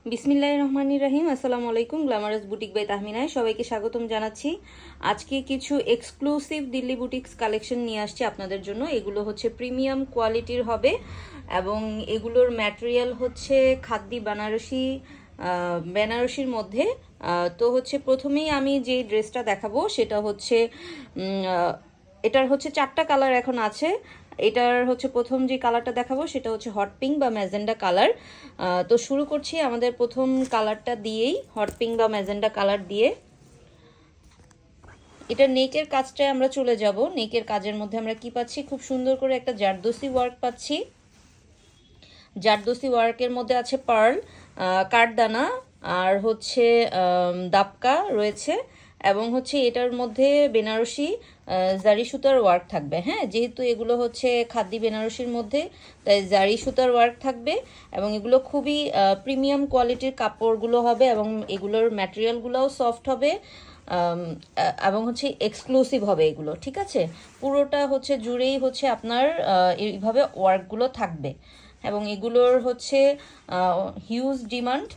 বিসমিল্লাহির রহমানির রহিম। আসসালামু আলাইকুম। গ্ল্যামারাস বুটিক বাই তাহমিনায় সবাইকে স্বাগতম জানাচ্ছি। আজকে কিছু এক্সক্লুসিভ দিল্লি বুটিক্স কালেকশন নিয়ে আসছি আপনাদের জন্য। এগুলো হচ্ছে প্রিমিয়াম কোয়ালিটির হবে এবং এগুলোর ম্যাটেরিয়াল হচ্ছে খাদ্দি বেনারসির মধ্যে। তো হচ্ছে প্রথমেই আমি যে ড্রেসটা দেখাবো সেটা হচ্ছে এটার হচ্ছে 4টা কালার এখন আছে। এটার হচ্ছে প্রথম যে কালারটা দেখাবো সেটা হচ্ছে হট পিঙ্ক বা ম্যাজেন্ডা কালার। তো শুরু করছি আমাদের প্রথম কালারটা দিয়েই, হট পিঙ্ক বা ম্যাজেন্ডা কালার দিয়ে। এটা নেকের কাজটায় আমরা চলে যাব। নেকের কাজের মধ্যে আমরা কি পাচ্ছি, খুব সুন্দর করে একটা জারদোসি ওয়ার্ক পাচ্ছি। জারদোসি ওয়ার্কের মধ্যে আছে পার্ল, কাঠদানা আর হচ্ছে দাপকা রয়েছে এবং হচ্ছে এটার মধ্যে বেনারসি জারি সুতার ওয়ার্ক থাকবে। হ্যাঁ, যেহেতু এগুলো হচ্ছে খাদ্দি বেনারসির মধ্যে, তাই জারি সুতার ওয়ার্ক থাকবে এবং এগুলো খুবই প্রিমিয়াম কোয়ালিটির কাপড়গুলো হবে এবং এগুলোর ম্যাটেরিয়ালগুলোও সফট হবে এবং হচ্ছে এক্সক্লুসিভ হবে এগুলো। ঠিক আছে, পুরোটা হচ্ছে জুড়েই হচ্ছে আপনার এইভাবে ওয়ার্কগুলো থাকবে এবং এগুলোর হচ্ছে হিউজ ডিমান্ড।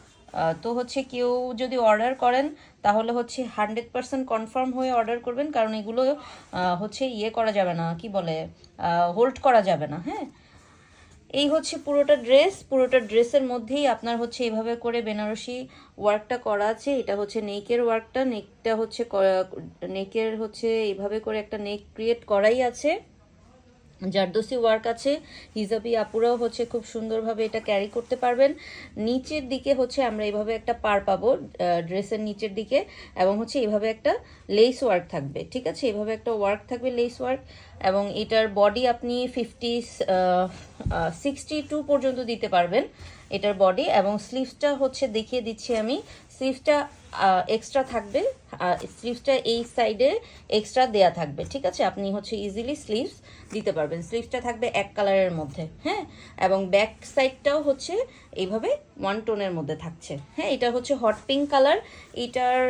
তো হচ্ছে কেউ যদি অর্ডার করেন তাহলে হচ্ছে 100% কনফার্ম হয়ে অর্ডার করবেন, কারণ এগুলো হচ্ছে ইয়ে করা যাবে না, কি বলে, হোল্ড করা যাবে না। হ্যাঁ, এই হচ্ছে পুরোটা ড্রেস। পুরোটা ড্রেসের মধ্যেই আপনার হচ্ছে এইভাবে করে বেনারসি ওয়ার্কটা করা আছে। এটা হচ্ছে নেকের ওয়ার্কটা, নেকটা হচ্ছে নেকের হচ্ছে এইভাবে করে একটা নেক ক্রিয়েট করাই আছে, জারদোসি ওয়ার্ক আছে। হিজাবি আপুরাও হচ্ছে খুব সুন্দরভাবে এটা ক্যারি করতে পারবেন। নিচের দিকে হচ্ছে আমরা এইভাবে একটা পার পাবো ড্রেসের নিচের দিকে এবং হচ্ছে এইভাবে একটা লেস ওয়ার্ক থাকবে। ঠিক আছে, এইভাবে একটা ওয়ার্ক থাকবে, লেস ওয়ার্ক। এবং এটার বডি আপনি 62 পর্যন্ত দিতে পারবেন এটার বডি। এবং স্লিভসটা হচ্ছে দেখিয়ে দিচ্ছি আমি। স্লিভসটা এক্সট্রা থাকবে, স্লিভসটা এই সাইডে এক্সট্রা দেয়া থাকবে। ঠিক আছে, আপনি হচ্ছে ইজিলি স্লিভস দিতে পারবেন। স্লিভসটা থাকবে এক কালারের মধ্যে। হ্যাঁ, এবং ব্যাক সাইডটাও হচ্ছে এইভাবে ওয়ান টোনের মধ্যে থাকছে। হ্যাঁ, এটা হচ্ছে হট পিঙ্ক কালার। এটার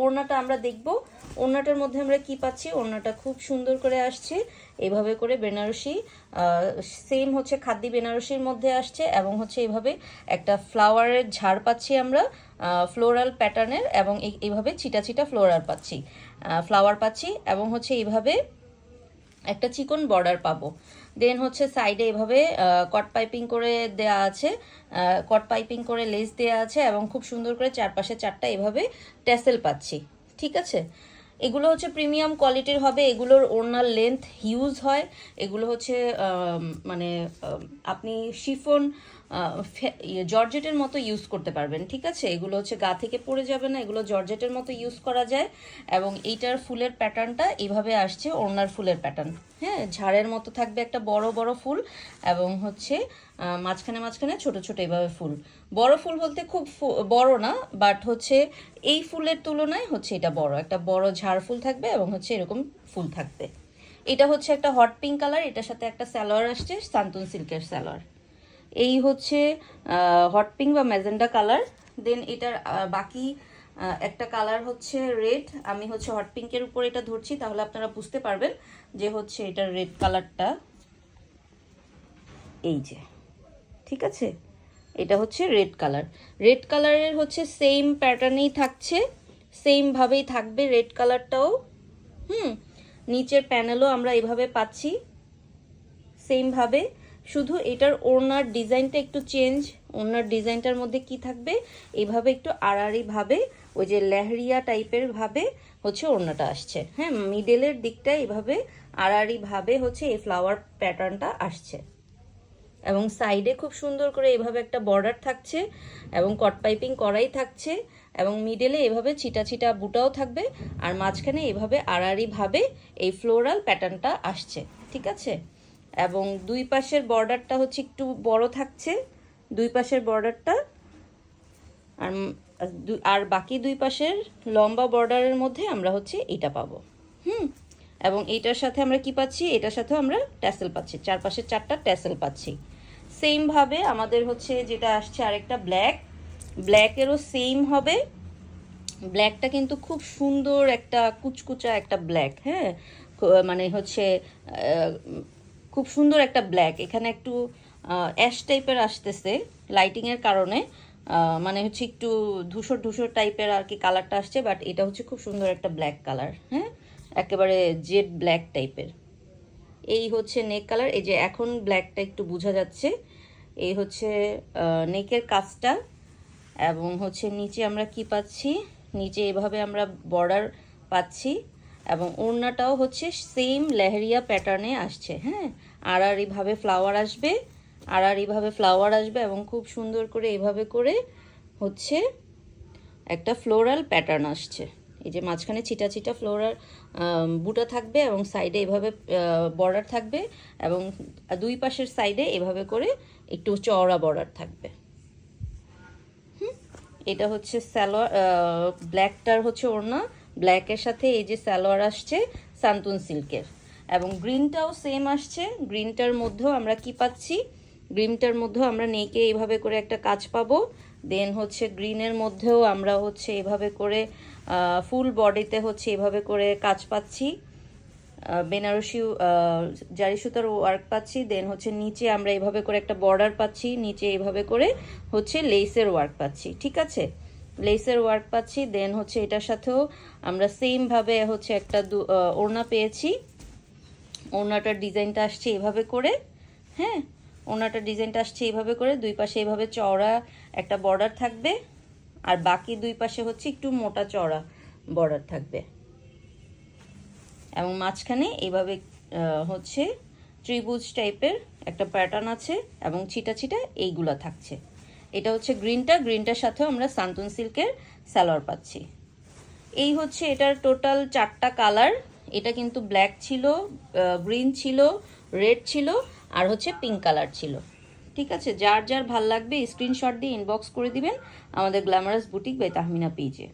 ওড়নাটা আমরা দেখব। ওড়নাটার মধ্যে আমরা কি পাচ্ছি, ওড়নাটা খুব সুন্দর করে আসছে এইভাবে করে বেনারসি, সেম হচ্ছে খাদ্দি বেনারসির মধ্যে আসছে এবং হচ্ছে এইভাবে একটা ফ্লাওয়ারের ঝাড় পাচ্ছি আমরা, ফ্লোরাল প্যাটার্নের, এবং এইভাবে ছিটা ছিটা ফ্লাওয়ার পাচ্ছি এবং হচ্ছে এইভাবে একটা চিকন বর্ডার পাবো। দেন হচ্ছে সাইডে এভাবে কট পাইপিং করে দেয়া আছে, কট পাইপিং করে লেস দেয়া আছে এবং খুব সুন্দর করে চারপাশে 4টা এভাবে ট্যাসেল পাচ্ছি। ঠিক আছে, এগুলো হচ্ছে প্রিমিয়াম কোয়ালিটির হবে। এগুলোর ওড়নার লেন্থ হিউজ হয়। এগুলো হচ্ছে মানে আপনি শিফন জর্জেটের মতো ইউজ করতে পারবেন। ঠিক আছে, এগুলো হচ্ছে গা থেকে পড়ে যাবে না, এগুলো জর্জেটের মতো ইউজ করা যায়। এবং এইটার ফুলের প্যাটার্নটা এইভাবে আসছে, ওড়নার ফুলের প্যাটার্ন। হ্যাঁ, ঝাড়ের মতো থাকবে একটা বড় বড় ফুল এবং হচ্ছে মাঝখানে মাঝখানে ছোট ছোট এইভাবে ফুল। বড় ফুল বলতে খুব বড় না, বাট হচ্ছে এই ফুলের তুলনায় হচ্ছে এটা বড়, একটা বড় ঝাড় ফুল থাকবে এবং হচ্ছে এরকম ফুল থাকবে। এটা হচ্ছে একটা হট পিঙ্ক কালার, এটার সাথে একটা সালোয়ার আসছে সান্তন সিল্কের সালোয়ার। এই হচ্ছে হট পিঙ্ক বা ম্যাজেন্ডা কালার। দেন এটার বাকি একটা কালার হচ্ছে রেড। আমি হচ্ছে হট পিঙ্কের উপর এটা ধরছি, তাহলে আপনারা বুঝতে পারবেন যে হচ্ছে এটার রেড কালারটা এই যে। ঠিক আছে, এটা হচ্ছে রেড কালার। রেড কালারের হচ্ছে সেম প্যাটার্নেই থাকছে, সেম ভাবেই থাকবে রেড কালারটাও। নিচের প্যানেলও আমরা এভাবে পাচ্ছি সেম ভাবে, শুধু এটার ওড়নার ডিজাইনটা একটু চেঞ্জ। ওড়নার ডিজাইনটার মধ্যে কি থাকবে, এইভাবে একটু আড়াআড়ি ভাবে, ওই যে লেহরিয়া টাইপের ভাবে হচ্ছে ওড়নাটা আসছে। হ্যাঁ, মিডলের দিকটা এইভাবে আড়াআড়ি ভাবে হচ্ছে এই ফ্লাওয়ার প্যাটার্নটা আসছে এবং সাইডে খুব সুন্দর করে এভাবে একটা বর্ডার থাকছে এবং কট পাইপিং করাই থাকছে এবং মিডলে এভাবে ছিটা ছিটা বুটাও থাকবে আর মাঝখানে এভাবে আড়াআড়ি ভাবে এই ফ্লোরাল প্যাটার্নটা আসছে। ঠিক আছে, এবং দুই পাশের বর্ডারটা হচ্ছে একটু বড় থাকছে, দুই পাশের বর্ডারটা, আর আর বাকি দুই পাশের লম্বা বর্ডারের মধ্যে আমরা হচ্ছে এটা পাবো। এবং এইটার সাথে আমরা কি পাচ্ছি, এটার সাথেও আমরা ট্যাসেল পাচ্ছি, চারপাশে 4টা ট্যাসেল পাচ্ছি। সেম ভাবে আমাদের হচ্ছে যেটা আসছে আরেকটা ব্ল্যাকেরও সেম হবে। ব্ল্যাকটা কিন্তু খুব সুন্দর একটা কুচকুচা একটা ব্ল্যাক। হ্যাঁ, মানে হচ্ছে খুব সুন্দর একটা ব্ল্যাক। এখানে একটু অ্যাশ টাইপের আসতেছে লাইটিংয়ের কারণে, মানে হচ্ছে একটু ধূসর ধূসর টাইপের আর কি কালারটা আসছে, বাট এটা হচ্ছে খুব সুন্দর একটা ব্ল্যাক কালার, হ্যাঁ একেবারে জেড ব্ল্যাক টাইপের। এই হচ্ছে নেক কালার, এই যে এখন ব্ল্যাকটা একটু বোঝা যাচ্ছে। এই হচ্ছে নেকের কাজটা, এবং হচ্ছে নিচে আমরা কি পাচ্ছি, নিচে এভাবে আমরা বর্ডার পাচ্ছি, এবং ওড়নাটাও হচ্ছে সেম লেহেরিয়া প্যাটার্নে আসছে, হ্যাঁ আড়াআড়িভাবে ফ্লাওয়ার আসবে, আড়াআড়িভাবে ফ্লাওয়ার আসবে, এবং খুব সুন্দর করে এভাবে করে হচ্ছে একটা ফ্লোরাল প্যাটার্ন আসছে। এই যে মাঝখানে ছিটা ছিটা ফ্লোরাল বুটা থাকবে, এবং সাইডে এভাবে বর্ডার থাকবে, এবং দুই পাশের সাইডে এভাবে করে একটু চওড়া বর্ডার থাকবে। এটা হচ্ছে সালোয়ার, ব্ল্যাকটার হচ্ছে ওড়না, ব্ল্যাকের সাথে এই যে সালোয়ার আসছে সান্তুন সিল্কের, এবং গ্রিনটাও সেম আসছে। গ্রিনটার মধ্যেও আমরা কি পাচ্ছি, গ্রিনটার মধ্যেও আমরা নেকে এইভাবে করে একটা কাজ পাবো। দেন হচ্ছে গ্রিনের মধ্যেও আমরা হচ্ছে এভাবে করে ফুল বডিতে হচ্ছে এভাবে করে কাজ পাচ্ছি, বেনারসি জারি সুতার ওয়ার্ক পাচ্ছি। দেন হচ্ছে নিচে আমরা এভাবে করে একটা বর্ডার পাচ্ছি, নিচে এভাবে করে হচ্ছে লেসের ওয়ার্ক পাচ্ছি, ঠিক আছে লেসের ওয়ার্ক পাচ্ছি। দেন হচ্ছে এটার সাথেও আমরা সেমভাবে হচ্ছে একটা ওড়না পেয়েছি। ওড়নাটার ডিজাইনটা আসছে এভাবে করে, হ্যাঁ ওড়নাটার ডিজাইনটা আসছে এইভাবে করে, দুই পাশে এভাবে চওড়া একটা বর্ডার থাকবে, আর বাকি দুই পাশে হচ্ছে একটু মোটা চওড়া বর্ডার থাকবে, এবং মাঝখানে এইভাবে হচ্ছে ত্রিভুজ টাইপের একটা প্যাটার্ন আছে, এবং ছিটা ছিটা এইগুলা থাকছে। এটা হচ্ছে গ্রিনটার সাথেও আমরা সান্তুন সিল্কের সালোয়ার পাচ্ছি। এই হচ্ছে এটার টোটাল 4টা কালার। এটা কিন্তু ব্ল্যাক ছিল, গ্রিন ছিল, রেড ছিল, আর হচ্ছে পিঙ্ক কালার ছিল, ঠিক আছে যার যার ভাল লাগবে স্ক্রিনশট দিয়ে ইনবক্স করে দিবেন আমাদের গ্ল্যামারাস বুটিক বাই তাহমিনা পেজে।